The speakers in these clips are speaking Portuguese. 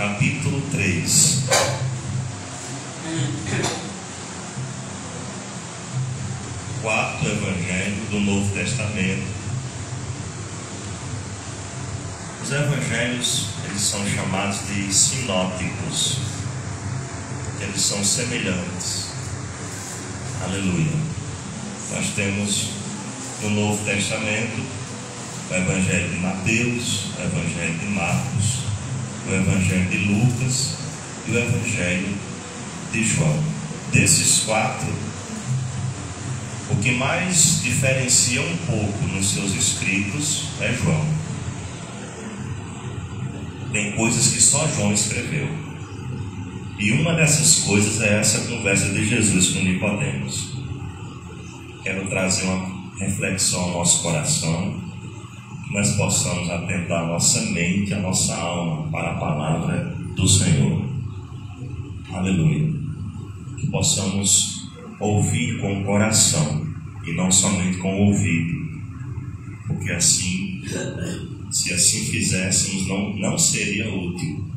capítulo 3. Quarto evangelho do Novo Testamento. Os evangelhos, eles são chamados de sinóticos. Eles são semelhantes. Aleluia. Nós temos no Novo Testamento o evangelho de Mateus, o evangelho de Marcos, o evangelho de Lucas e o evangelho de João. Desses quatro, o que mais diferencia um pouco nos seus escritos é João. Tem coisas que só João escreveu. E uma dessas coisas é essa conversa de Jesus com Nicodemos. Quero trazer uma reflexão ao nosso coração, que nós possamos atentar a nossa mente, a nossa alma para a palavra do Senhor. Aleluia. Que possamos ouvir com o coração e não somente com o ouvido, porque assim, se assim fizéssemos, não seria útil.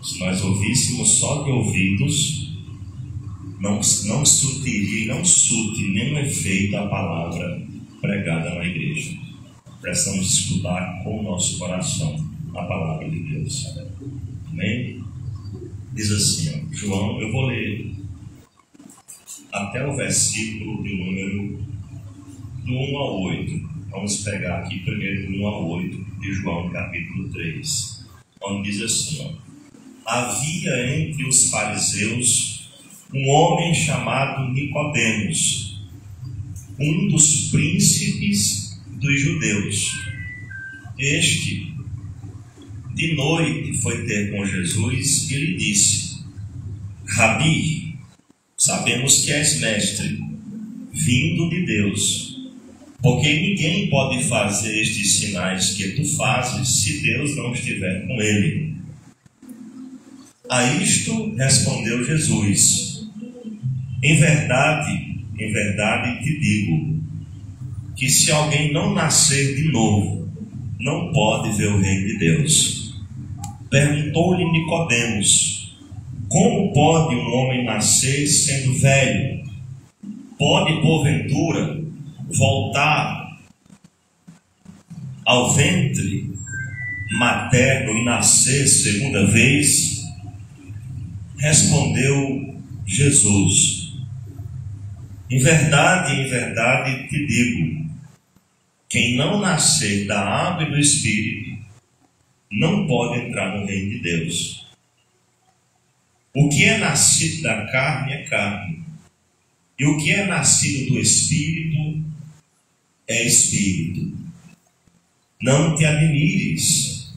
Se nós ouvíssemos só de ouvidos, não surtiria e não surte nenhum efeito a palavra pregada na igreja. Precisamos escutar com o nosso coração a palavra de Deus. Amém? Diz assim, ó, João, eu vou ler até o versículo de número do 1 ao 8. Vamos pegar aqui primeiro do 1 ao 8 de João, capítulo 3, onde diz assim, ó, havia entre os fariseus um homem chamado Nicodemos, um dos príncipes dos judeus. Este, de noite, foi ter com Jesus e lhe disse: Rabi, sabemos que és mestre, vindo de Deus, porque ninguém pode fazer estes sinais que tu fazes se Deus não estiver com ele. A isto respondeu Jesus: em verdade te digo, que se alguém não nascer de novo, não pode ver o reino de Deus. Perguntou-lhe Nicodemos: como pode um homem nascer sendo velho? Pode, porventura, voltar ao ventre materno e nascer segunda vez? Respondeu Jesus: em verdade te digo, quem não nascer da água e do Espírito não pode entrar no reino de Deus. O que é nascido da carne é carne, e o que é nascido do Espírito é Espírito. Não te admires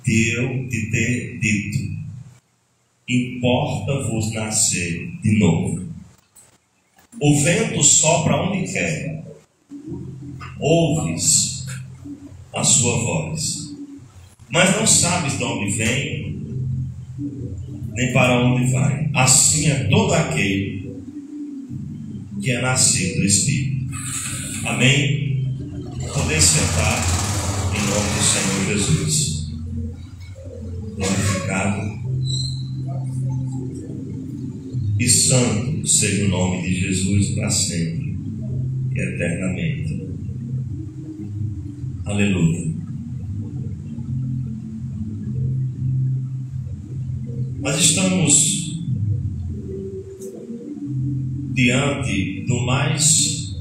de eu te ter dito: importa-vos nascer de novo. O vento sopra onde quer, ouves a sua voz, mas não sabes de onde vem, nem para onde vai. Assim é todo aquele que é nascido do Espírito. Amém? Poder sentar em nome do Senhor Jesus. Glorificado e santo seja o nome de Jesus para sempre e eternamente. Aleluia. Nós estamos diante do mais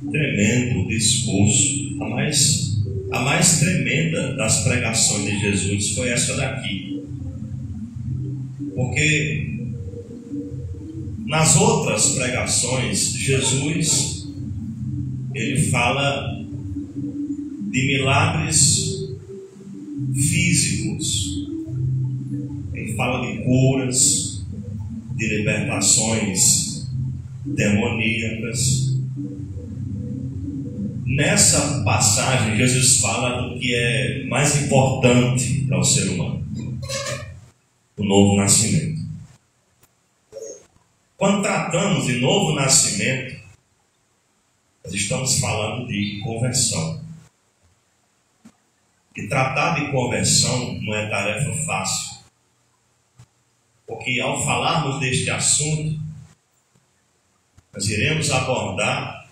tremendo discurso, a mais tremenda das pregações de Jesus foi essa daqui. Porque nas outras pregações, Jesus, ele fala de milagres físicos, ele fala de curas, de libertações demoníacas. Nessa passagem, Jesus fala do que é mais importante para o ser humano: o novo nascimento. Quando tratamos de novo nascimento, nós estamos falando de conversão. E tratar de conversão não é tarefa fácil. Porque ao falarmos deste assunto, nós iremos abordar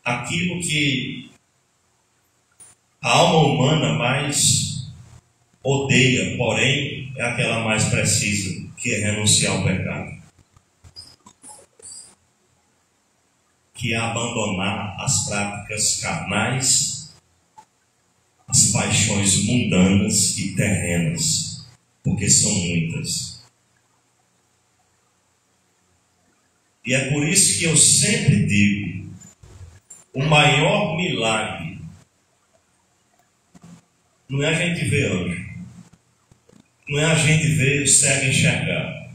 aquilo que a alma humana mais odeia, porém é aquela mais precisa, que é renunciar ao pecado. Que é abandonar as práticas carnais, as paixões mundanas e terrenas, porque são muitas. E é por isso que eu sempre digo, o maior milagre não é a gente ver anjo, não é a gente ver o cego enxergar,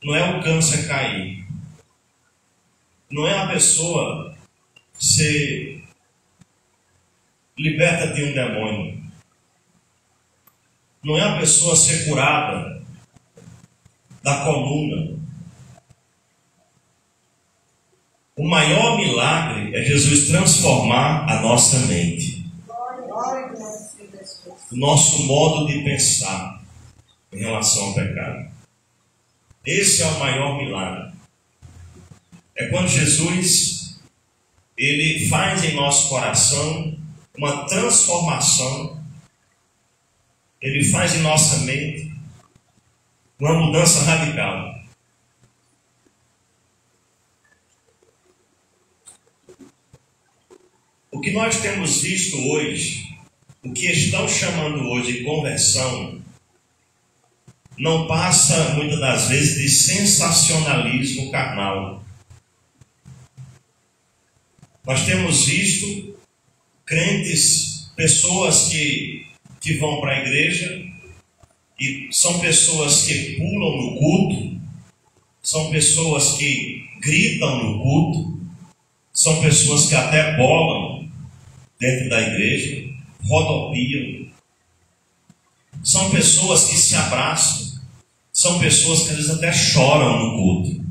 não é o câncer cair, não é a pessoa ser liberta de um demônio, não é a pessoa ser curada da coluna. O maior milagre é Jesus transformar a nossa mente, o nosso modo de pensar em relação ao pecado. Esse é o maior milagre. É quando Jesus, ele faz em nosso coração uma transformação, ele faz em nossa mente uma mudança radical. O que nós temos visto hoje, o que estão chamando hoje de conversão, não passa muitas das vezes de sensacionalismo carnal. Nós temos visto crentes, pessoas que vão para a igreja e são pessoas que pulam no culto, são pessoas que gritam no culto, são pessoas que até bolam dentro da igreja, rodopiam, são pessoas que se abraçam, são pessoas que às vezes até choram no culto,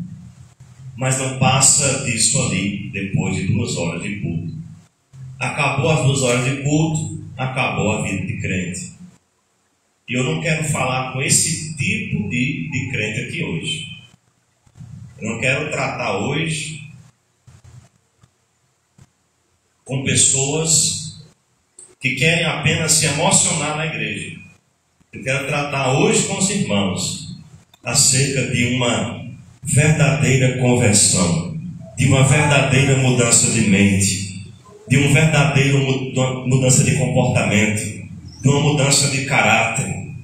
mas não passa disso ali depois de 2 horas de culto. Acabou as 2 horas de culto, acabou a vida de crente. E eu não quero falar com esse tipo de crente aqui hoje. Eu não quero tratar hoje com pessoas que querem apenas se emocionar na igreja. Eu quero tratar hoje com os irmãos acerca de uma verdadeira conversão, de uma verdadeira mudança de mente, de uma verdadeira mudança de comportamento, de uma mudança de caráter.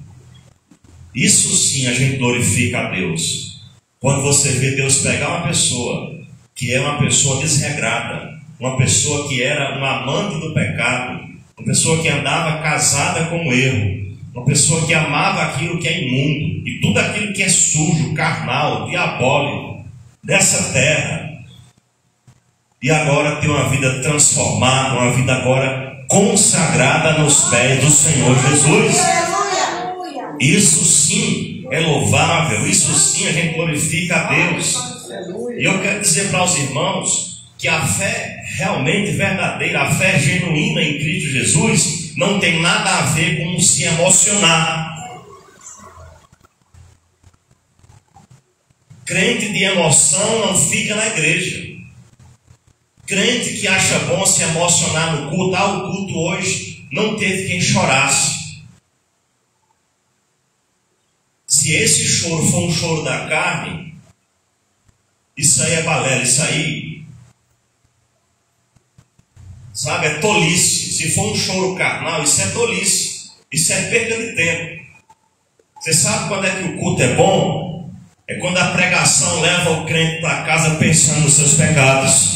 Isso sim a gente glorifica a Deus. Quando você vê Deus pegar uma pessoa que é uma pessoa desregrada, uma pessoa que era uma amante do pecado, uma pessoa que andava casada com o erro, uma pessoa que amava aquilo que é imundo e tudo aquilo que é sujo, carnal, diabólico, dessa terra, e agora tem uma vida transformada, uma vida agora consagrada nos pés do Senhor Jesus. Isso sim é louvável, isso sim a gente glorifica a Deus. E eu quero dizer para os irmãos que a fé realmente verdadeira, a fé genuína em Cristo Jesus, não tem nada a ver com se emocionar. Crente de emoção não fica na igreja. Crente que acha bom se emocionar no culto, o culto hoje não teve quem chorasse. Se esse choro for um choro da carne, isso aí é balela, isso aí, sabe, é tolice. Se for um choro carnal, isso é tolice, isso é perda de tempo. Você sabe quando é que o culto é bom? É quando a pregação leva o crente para casa pensando nos seus pecados.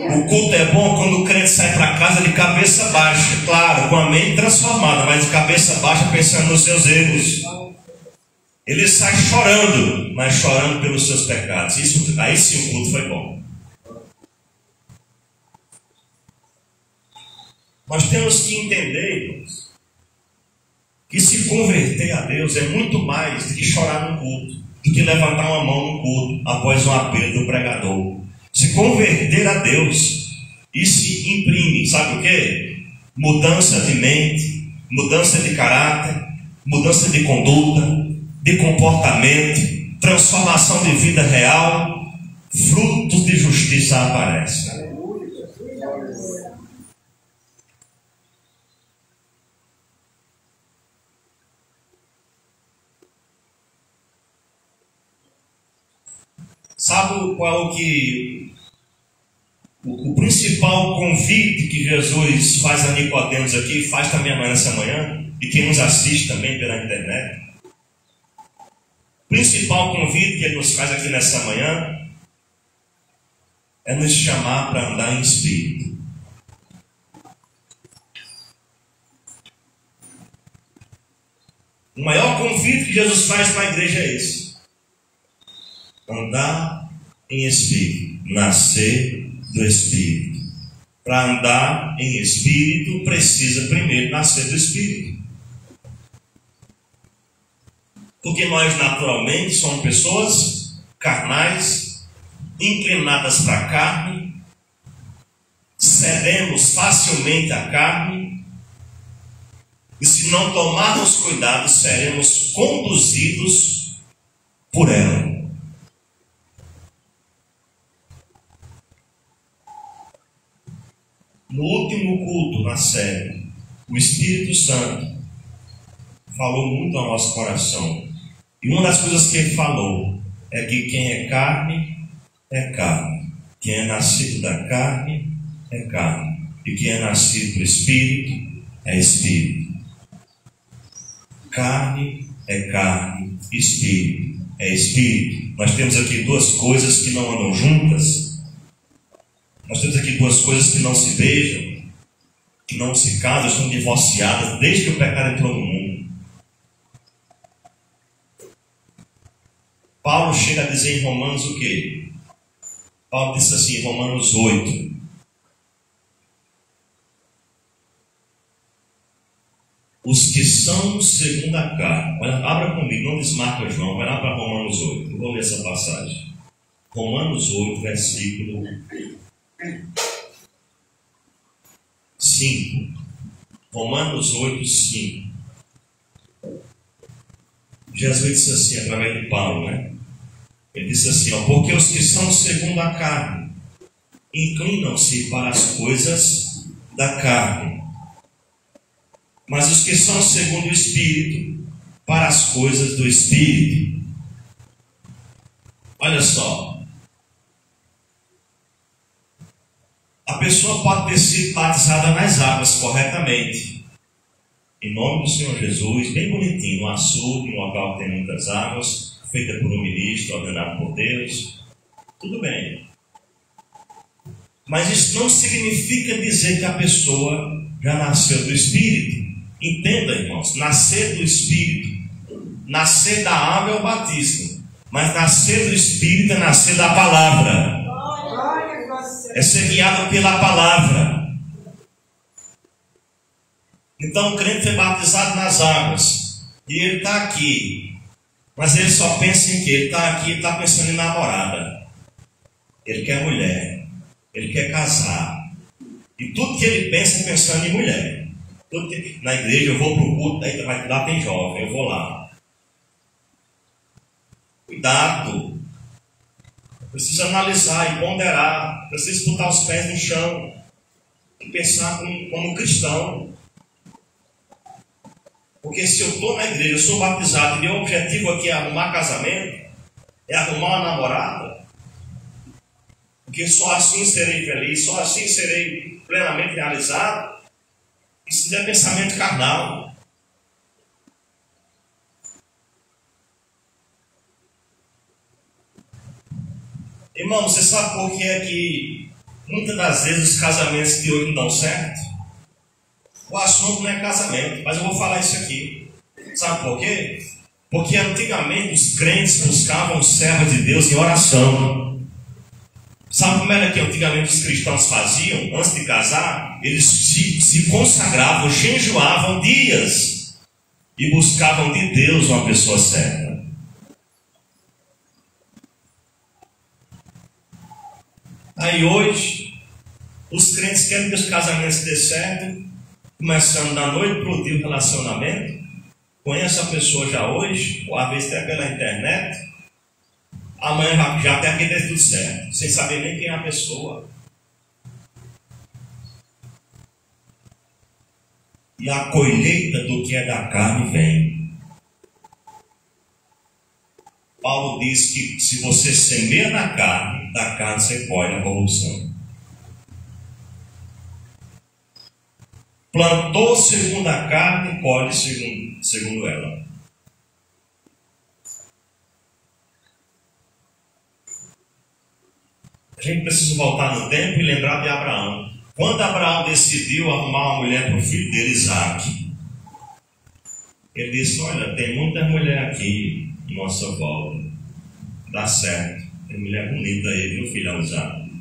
O culto é bom quando o crente sai para casa de cabeça baixa, claro, com a mente transformada, mas de cabeça baixa pensando nos seus erros. Ele sai chorando, mas chorando pelos seus pecados. Aí sim o culto foi bom. Nós temos que entender, irmãos, que se converter a Deus é muito mais do que chorar no culto, do que levantar uma mão no culto após um apelo do pregador. Se converter a Deus e se imprime, sabe o quê? Mudança de mente, mudança de caráter, mudança de conduta, de comportamento, transformação de vida real, frutos de justiça aparecem. Sabe qual o principal convite que Jesus faz a Nicodemos aqui, faz também amanhã nessa manhã, e quem nos assiste também pela internet? O principal convite que ele nos faz aqui nessa manhã é nos chamar para andar em espírito. O maior convite que Jesus faz para a igreja é esse: andar em espírito, nascer do espírito. Para andar em espírito, precisa primeiro nascer do espírito. Porque nós naturalmente somos pessoas carnais, inclinadas para a carne, cedemos facilmente à carne, e se não tomarmos cuidado, seremos conduzidos por ela. No último culto na série, o Espírito Santo falou muito ao nosso coração. E uma das coisas que ele falou é que quem é carne, é carne. Quem é nascido da carne, é carne. E quem é nascido do Espírito, é Espírito. Carne é carne, Espírito é Espírito. Nós temos aqui duas coisas que não andam juntas. Nós temos aqui duas coisas que não se beijam, que não se casam, estão divorciadas desde que o pecado entrou no mundo. Paulo chega a dizer em Romanos o quê? Paulo disse assim em Romanos 8: os que são segundo a carne. Olha, abra comigo, não desmarca João, vai lá para Romanos 8. Eu vou ler essa passagem. Romanos 8, versículo 5. Romanos 8, 5. Jesus disse assim, através de Paulo, né? Ele disse assim, ó: porque os que são segundo a carne inclinam-se para as coisas da carne, mas os que são segundo o Espírito, para as coisas do Espírito. Olha só. A pessoa pode ter sido batizada nas águas corretamente, em nome do Senhor Jesus, bem bonitinho, no açude, num local que tem muitas águas, feita por um ministro, ordenado por Deus. Tudo bem. Mas isso não significa dizer que a pessoa já nasceu do Espírito. Entenda, irmãos, nascer do Espírito, nascer da água é o batismo, mas nascer do Espírito é nascer da palavra. É ser guiado pela palavra. Então o crente foi batizado nas águas, e ele está aqui, mas ele só pensa em quê? Ele está aqui e está pensando em namorada. Ele quer mulher, ele quer casar, e tudo que ele pensa é pensando em mulher. Na igreja eu vou para o culto, aí lá tem jovem, eu vou lá. Cuidado. Precisa analisar e ponderar. Precisa botar os pés no chão e pensar como cristão. Porque se eu estou na igreja, eu sou batizado e meu objetivo aqui é arrumar casamento, é arrumar uma namorada, porque só assim serei feliz, só assim serei plenamente realizado. Isso é pensamento carnal. Irmão, você sabe por que é que muitas das vezes os casamentos de hoje não dão certo? O assunto não é casamento, mas eu vou falar isso aqui. Sabe por quê? Porque antigamente os crentes buscavam os servos de Deus em oração. Sabe como era que antigamente os cristãos faziam? Antes de casar, eles se consagravam, jejuavam dias e buscavam de Deus uma pessoa certa. Aí hoje, Os crentes querem que os casamentos dê certo, começando da noite para o dia o relacionamento. Conhece a pessoa já hoje, ou às vezes até pela internet. Amanhã já tem aqui dentro tudo certo, sem saber nem quem é a pessoa. E a colheita do que é da carne vem. Paulo diz que se você semeia na carne, da carne você colhe a corrupção. Plantou segundo a carne, colhe segundo ela. A gente precisa voltar no tempo e lembrar de Abraão. Quando Abraão decidiu arrumar uma mulher para o filho dele, Isaac, ele disse: olha, tem muita mulher aqui em nossa volta, dá certo, tem mulher bonita aí, viu, filho Isaac?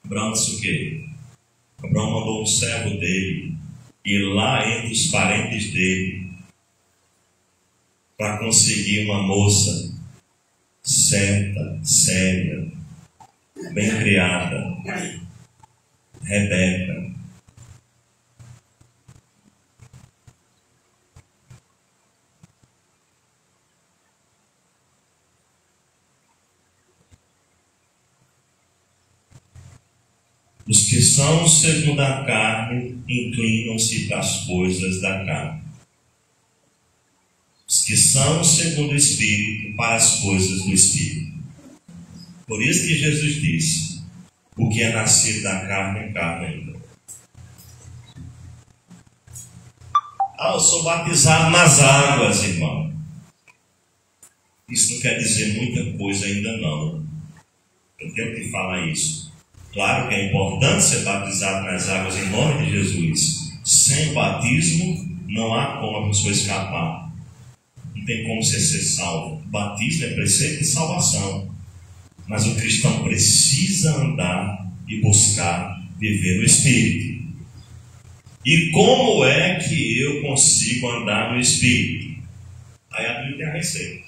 Abraão disse o quê? Abraão mandou um servo dele ir lá entre os parentes dele para conseguir uma moça certa, séria, bem criada, Rebeca. Os que são segundo a carne inclinam-se para as coisas da carne. Os que são segundo o Espírito para as coisas do Espírito. Por isso que Jesus disse: o que é nascido da carne é carne ainda. Eu sou batizado nas águas, irmão. Isso não quer dizer muita coisa ainda não. Eu tenho que falar isso. Claro que é importante ser batizado nas águas em nome de Jesus. Sem batismo não há como a pessoa escapar. Não tem como você ser salvo. O batismo é preceito de salvação. Mas o cristão precisa andar e buscar viver no Espírito. E como é que eu consigo andar no Espírito? Aí a Bíblia tem a receita.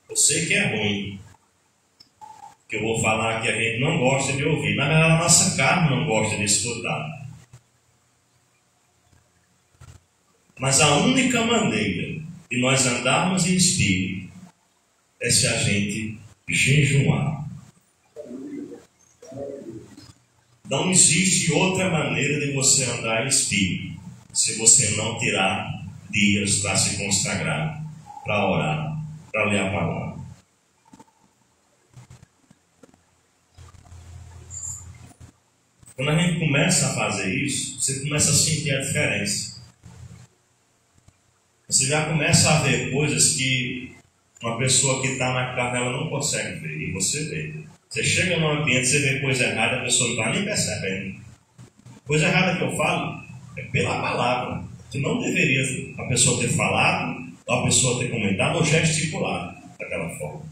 Eu sei que é ruim, que eu vou falar que a gente não gosta de ouvir. Na verdade, a nossa carne não gosta de escutar. Mas a única maneira de nós andarmos em Espírito é se a gente jejuar. Não existe outra maneira de você andar em Espírito se você não tirar dias para se consagrar, para orar, para ler a palavra. Quando a gente começa a fazer isso, você começa a sentir a diferença. Você já começa a ver coisas que uma pessoa que está na carne ela não consegue ver, e você vê. Você chega num ambiente, você vê coisa errada, a pessoa não está nem percebendo. Coisa errada que eu falo é pela palavra, que não deveria a pessoa ter falado, ou a pessoa ter comentado, ou gesticulado daquela forma.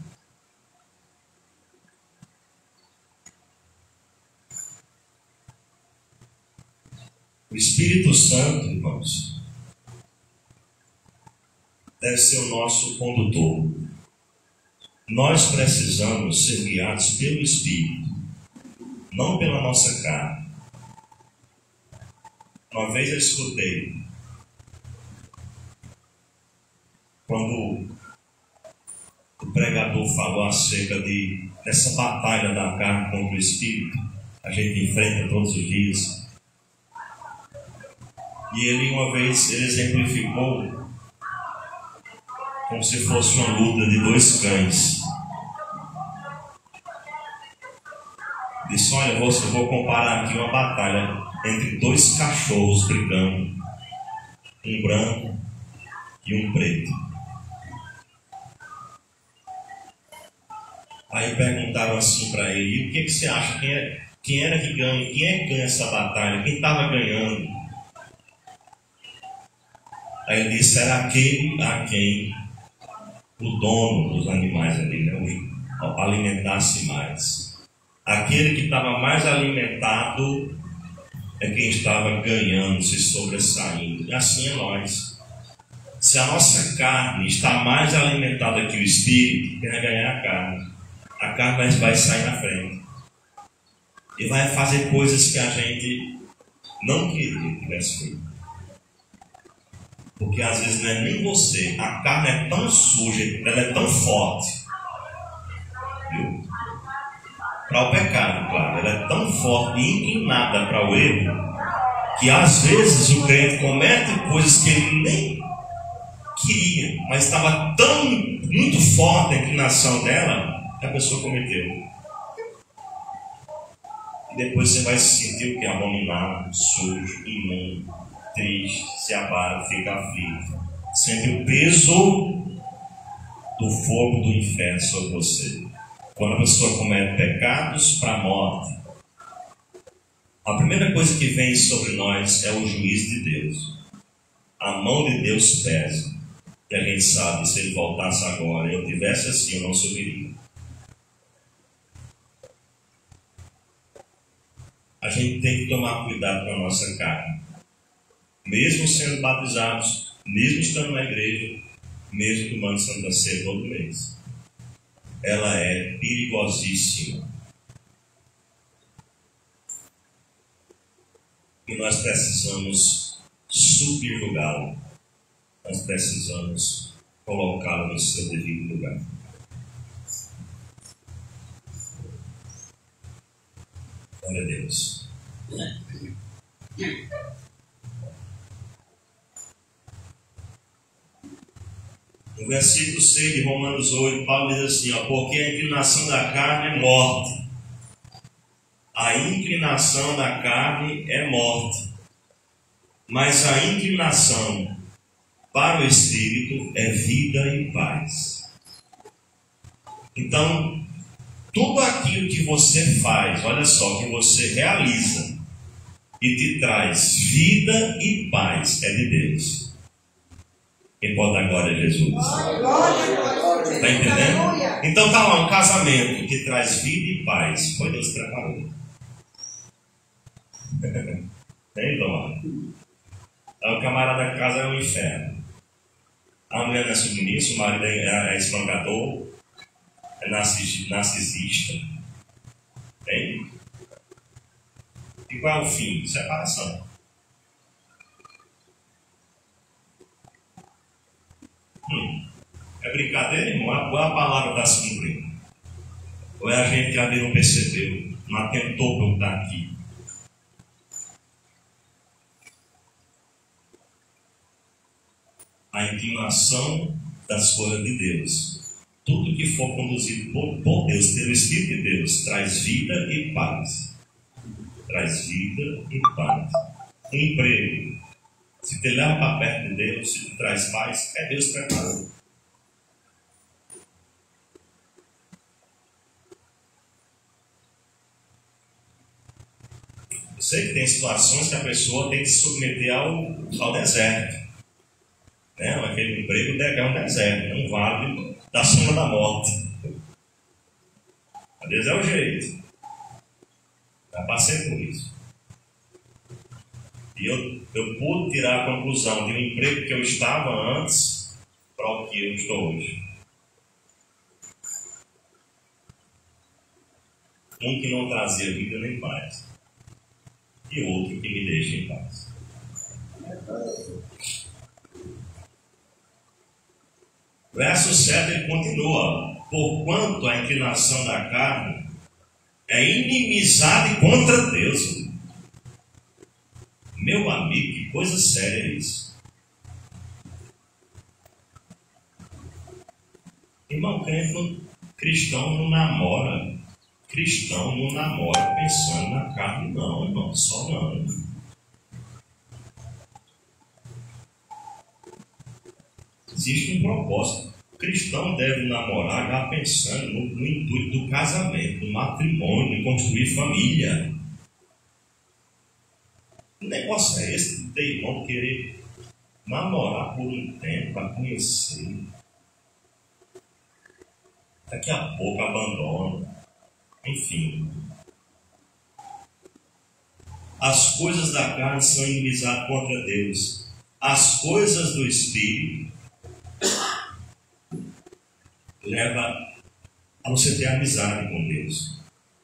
O Espírito Santo, irmãos, deve ser o nosso condutor. Nós precisamos ser guiados pelo Espírito, não pela nossa carne. Uma vez eu escutei, quando o pregador falou acerca dessa batalha da carne contra o Espírito, a gente enfrenta todos os dias. E ele uma vez exemplificou como se fosse uma luta de dois cães. Disse: olha, eu vou comparar aqui uma batalha entre dois cachorros brigando, um branco e um preto. Aí perguntaram assim para ele: e o que você acha? Quem era que ganha? Quem é que ganha essa batalha? Quem estava ganhando? Aí ele disse: era aquele a quem o dono dos animais ali, alimentasse mais. Aquele que estava mais alimentado é quem estava ganhando, se sobressaindo. E assim é nós. Se a nossa carne está mais alimentada que o espírito, quem vai ganhar a carne vai sair na frente e vai fazer coisas que a gente não queria que tivesse feito. Porque às vezes não é nem você, a carne é tão suja, ela é tão forte, viu? Para o pecado, claro, ela é tão forte e inclinada para o erro, que às vezes o crente comete coisas que ele nem queria, mas estava tão muito forte a inclinação dela que a pessoa cometeu. E depois você vai se sentir o que? Abominado, sujo, imundo, triste, se abate, fica aflito. Sente o peso do fogo do inferno sobre você. Quando a pessoa comete pecados para a morte, a primeira coisa que vem sobre nós é o juízo de Deus. A mão de Deus pesa. E a gente sabe, se ele voltasse agora e eu tivesse assim, eu não subiria. A gente tem que tomar cuidado com a nossa carne. Mesmo sendo batizados, mesmo estando na igreja, mesmo tomando Santa Ceia todo mês. Ela é perigosíssima. E nós precisamos subjugá-la. Nós precisamos colocá-la no seu devido lugar. Glória a Deus. No versículo 6 de Romanos 8, Paulo diz assim, porque a inclinação da carne é morte. A inclinação da carne é morte. Mas a inclinação para o Espírito é vida e paz. Então, tudo aquilo que você faz, olha só, que você realiza e te traz vida e paz, é de Deus. Quem pode dar glória a Jesus? Está entendendo? Então tá lá, um casamento que traz vida e paz, foi Deus que preparou. Tem, Tomara? Então, o camarada da casa é um inferno. A mulher não é submissa, o marido é espancador, é narcisista. Tem? E qual é o fim? Separação. É brincadeira, irmão? Qual a palavra está se cumprindo? Ou é a gente que ainda não percebeu, não atentou para eu estar aqui? A inclinação das coisas de Deus. Tudo que for conduzido por Deus, pelo Espírito de Deus, traz vida e paz. Traz vida e paz. Um emprego, se te leva para perto de Deus, se te traz paz, é Deus que preparou. Eu sei que tem situações que a pessoa tem que se submeter ao deserto. Aquele emprego é um deserto, é um vale da sombra da morte. Às vezes é o jeito. Já passei por isso. E eu pude tirar a conclusão de um emprego que eu estava antes para o que eu estou hoje. Um que não trazia vida nem paz. E outro que me deixa em paz. Verso 7 ele continua: porquanto a inclinação da carne é inimizade contra Deus. Meu amigo, que coisa séria é isso. Irmão, cristão não namora. Cristão não namora pensando na carne, não, irmão, só não. Existe um propósito. O cristão deve namorar já pensando no intuito do casamento, do matrimônio, de construir família. O negócio é esse de ter irmão querer namorar por um tempo, para conhecer. Daqui a pouco abandona. Enfim. As coisas da carne são inimizade contra Deus. As coisas do Espírito leva a você ter amizade com Deus.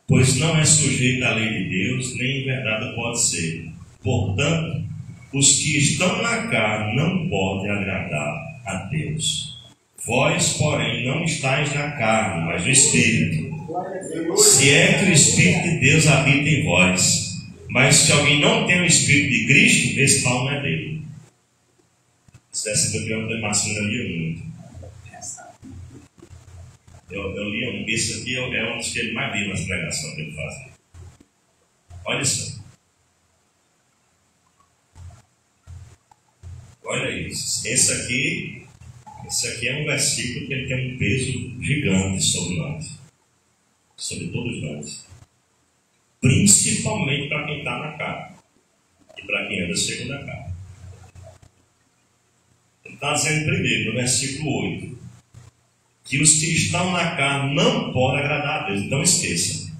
Pois não é sujeito à lei de Deus, nem em verdade pode ser. Portanto, os que estão na carne não podem agradar a Deus. Vós, porém, não estáis na carne, mas no Espírito. Se é que o Espírito de Deus habita em vós. Mas se alguém não tem o Espírito de Cristo, esse tal não é dele. Isso é assim que eu perguntei, Marcinho, eu lia muito. Eu lia um. Esse aqui é um dos que ele mais lia nas pregações que ele faz. Olha isso. Olha isso. Esse aqui é um versículo que ele tem um peso gigante sobre nós. Sobre todos nós. Principalmente para quem está na carne. E para quem anda segundo a carne. Ele está dizendo primeiro, no versículo 8, que os que estão na carne não podem agradar a Deus. Então esqueça.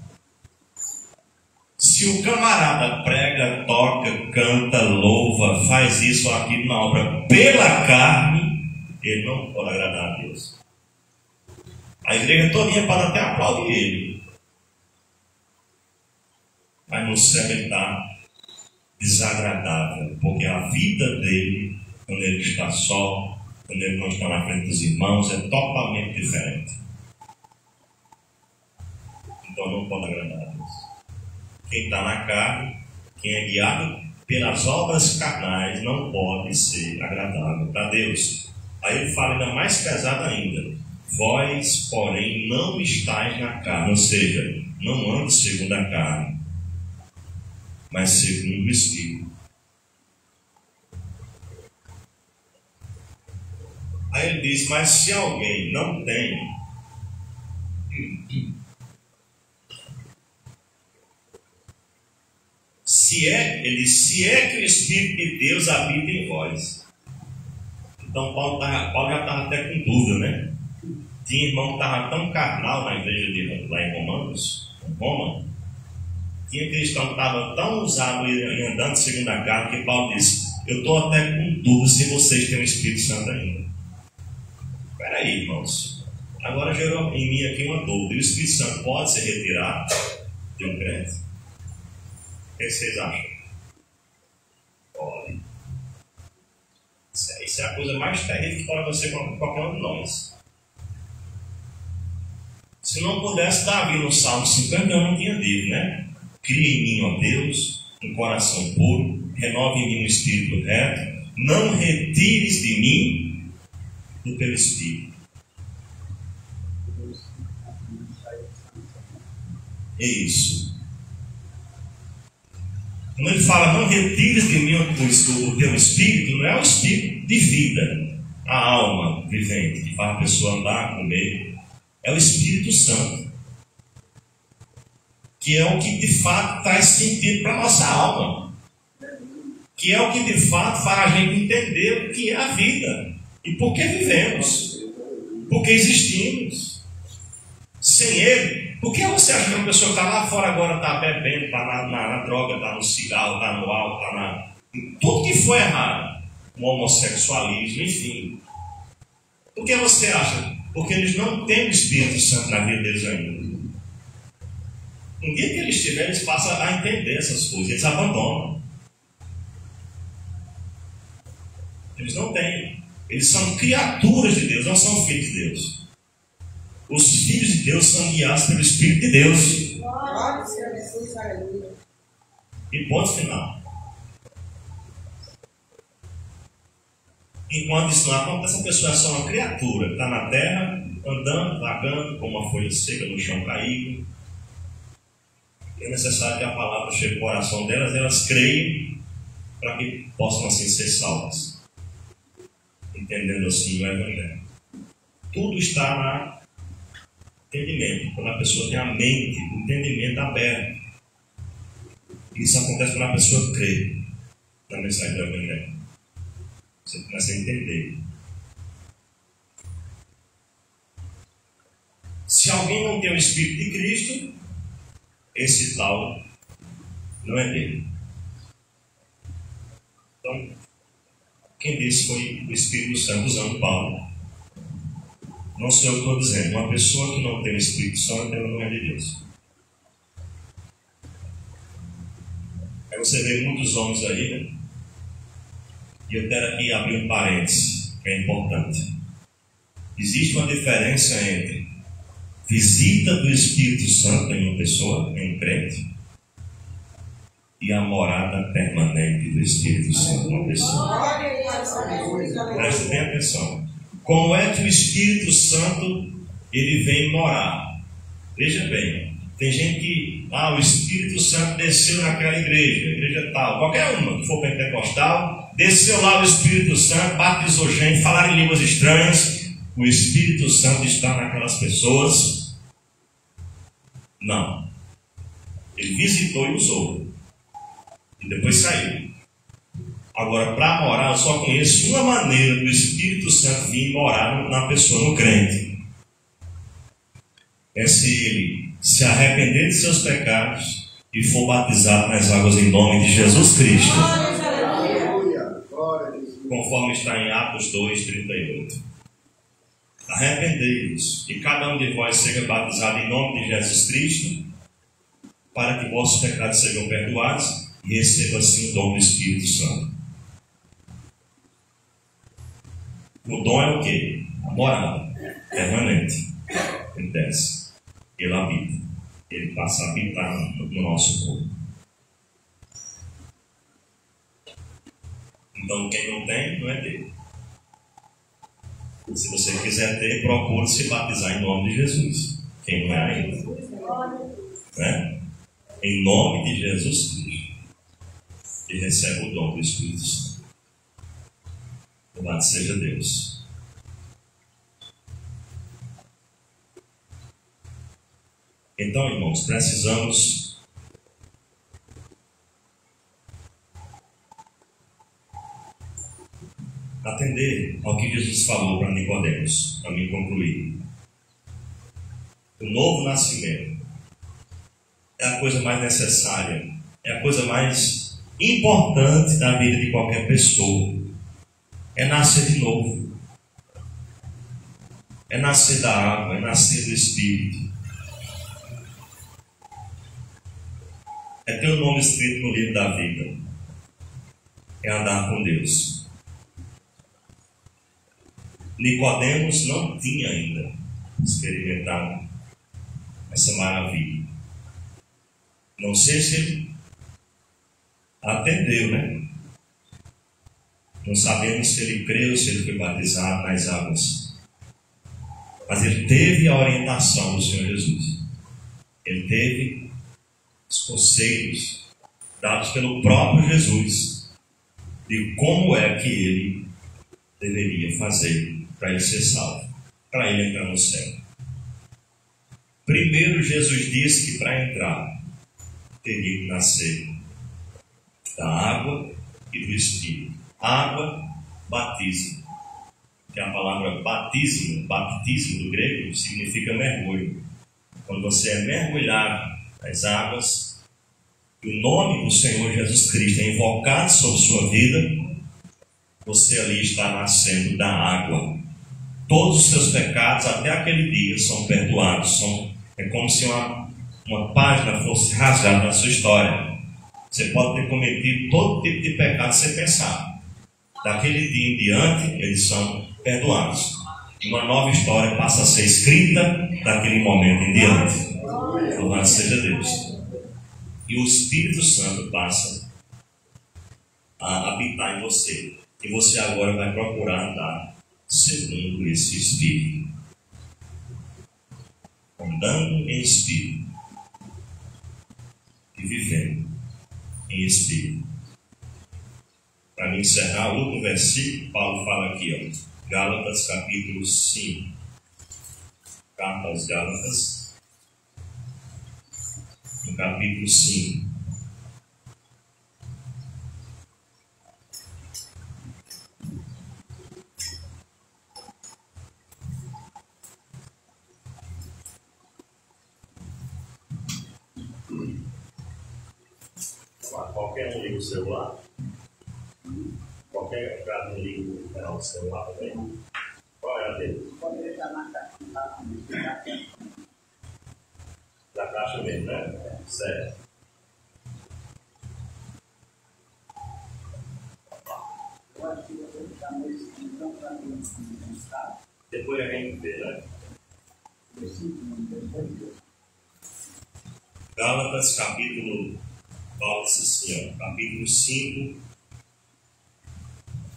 Se o camarada prega, toca, canta, louva, faz isso ou aquilo na obra pela carne, ele não pode agradar a Deus. A igreja todinha pode até aplaudir ele. Mas no céu ele está desagradável, porque a vida dele, quando ele está só, quando ele não está na frente dos irmãos, é totalmente diferente. Então não pode agradar a Deus. Quem está na carne, quem é guiado pelas obras carnais, não pode ser agradável para Deus. Aí ele fala ainda mais pesado ainda. Vós, porém, não estáis na carne, ou seja, não ande segundo a carne, mas segundo o Espírito. Aí ele diz, mas se alguém não tem, se é que o Espírito de Deus habita em vós. Então Paulo já estava até com dúvida, né? Tinha irmão que estava tão carnal na igreja lá em Romanos, em Roma. Tinha cristão que estava tão usado e andando segundo a carne, que Paulo disse, eu estou até com dúvida se vocês têm o Espírito Santo ainda. Espera aí, irmãos. Agora gerou em mim aqui uma dúvida. E o Espírito Santo pode ser retirado de um crente? O que vocês acham? Olha. Isso é a coisa mais terrível que pode acontecer com qualquer um de nós. Se não pudesse, Davi no Salmo 50 não tinha dito, né? Cria em mim, ó Deus, um coração puro, renove em mim um espírito reto, não retires de mim do teu espírito. É isso. Quando ele fala, não retires de mim o teu espírito, não é o espírito de vida, a alma vivente, que faz a pessoa andar, comer. É o Espírito Santo, que é o que de fato traz sentido para a nossa alma, que é o que de fato faz a gente entender o que é a vida e por que vivemos, por que existimos. Sem Ele, por que você acha que uma pessoa está lá fora agora, está bebendo, está na droga, está no cigarro, está no álcool, está em tudo que foi errado, no homossexualismo, enfim? Por que você acha? Porque eles não têm o Espírito Santo na vida deles ainda. Um dia que eles tiverem, eles passam a entender essas coisas, eles abandonam. Eles não têm. Eles são criaturas de Deus, não são filhos de Deus. Os filhos de Deus são guiados pelo Espírito de Deus. E ponto final. Enquanto isso não acontece, essa pessoa é só uma criatura, está na terra, andando, vagando, como uma folha seca no chão caído. É necessário que a palavra chegue ao coração delas, elas creiam, para que possam assim ser salvas. Entendendo assim o Evangelho. Tudo está no entendimento, quando a pessoa tem a mente, o entendimento aberto. Isso acontece quando a pessoa crê na mensagem do Evangelho. Você começa a entender. Se alguém não tem o Espírito de Cristo, esse tal não é dele. Então, quem disse foi o Espírito Santo usando Paulo. Não sei o que estou dizendo. Uma pessoa que não tem o Espírito Santo, ela não é de Deus. Aí você vê muitos homens aí, né? E eu quero aqui abrir um parênteses, que é importante. Existe uma diferença entre visita do Espírito Santo em uma pessoa, em um crente, e a morada permanente do Espírito Santo em uma pessoa. Preste bem atenção. Como é que o Espírito Santo ele vem morar? Veja bem, tem gente que, o Espírito Santo desceu naquela igreja tal, qualquer uma que for pentecostal, desceu lá o Espírito Santo, batizou gente, falaram em línguas estranhas. O Espírito Santo está naquelas pessoas? Não. Ele visitou e usou. E depois saiu. Agora, para morar, eu só conheço uma maneira do Espírito Santo vir morar na pessoa, no crente. É se ele se arrepender de seus pecados e for batizado nas águas em nome de Jesus Cristo. Conforme está em Atos 2:38. Arrependei-vos, e cada um de vós seja batizado em nome de Jesus Cristo, para que vossos pecados sejam perdoados, e receba assim o dom do Espírito Santo. O dom é o quê? A morada permanente. Ele desce, ele habita, ele passa a habitar no nosso corpo. Então quem não tem, não é dele. Se você quiser ter, procure se batizar em nome de Jesus. Quem não é ainda, né? Em nome de Jesus Cristo, e recebe o dom do Espírito Santo. Louvado seja Deus. Então, irmãos, precisamos atender ao que Jesus falou para Nicodemos, para me concluir. O novo nascimento é a coisa mais necessária, é a coisa mais importante da vida de qualquer pessoa. É nascer de novo. É nascer da água, é nascer do Espírito. É ter o nome escrito no livro da vida. É andar com Deus. Nicodemos não tinha ainda experimentado essa maravilha. Não sei se ele atendeu, né? Não sabemos se ele creu, se ele foi batizado nas águas. Mas ele teve a orientação do Senhor Jesus. Ele teve os conselhos dados pelo próprio Jesus de como é que ele deveria fazer para ele ser salvo, para ele entrar no céu. Primeiro, Jesus disse que para entrar teria que nascer da água e do Espírito. Água, batismo. Que a palavra batismo do grego, significa mergulho. Quando você é mergulhado nas águas, o nome do Senhor Jesus Cristo é invocado sobre sua vida, você ali está nascendo da água. Todos os seus pecados até aquele dia são perdoados. É como se uma página fosse rasgada na sua história. Você pode ter cometido todo tipo de pecado sem pensar. Daquele dia em diante, eles são perdoados. E uma nova história passa a ser escrita daquele momento em diante. Louvado seja Deus. E o Espírito Santo passa a habitar em você. E você agora vai procurar andar segundo esse Espírito. Andando em Espírito. E vivendo em Espírito. Para me encerrar, o último versículo, Paulo fala aqui, Gálatas capítulo 5. Carta aos Gálatas, no capítulo 5. Qualquer um liga o celular. Qualquer cara não liga o canal do celular também. Qual é a dele? Pode deixar na caixa. Da caixa mesmo, né? Certo. Depois a gente vê, né? Gálatas, capítulo, fala assim, ó, capítulo 5,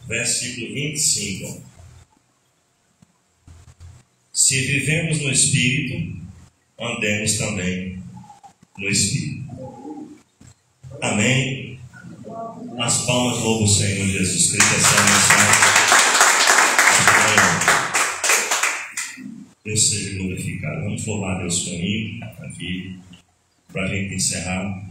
versículo 25. Se vivemos no Espírito, andemos também no Espírito. Amém? As palmas louvam o Senhor Jesus Cristo, essa mensagem. Deus seja glorificado. Vamos louvar Deus comigo aqui, para a gente encerrar.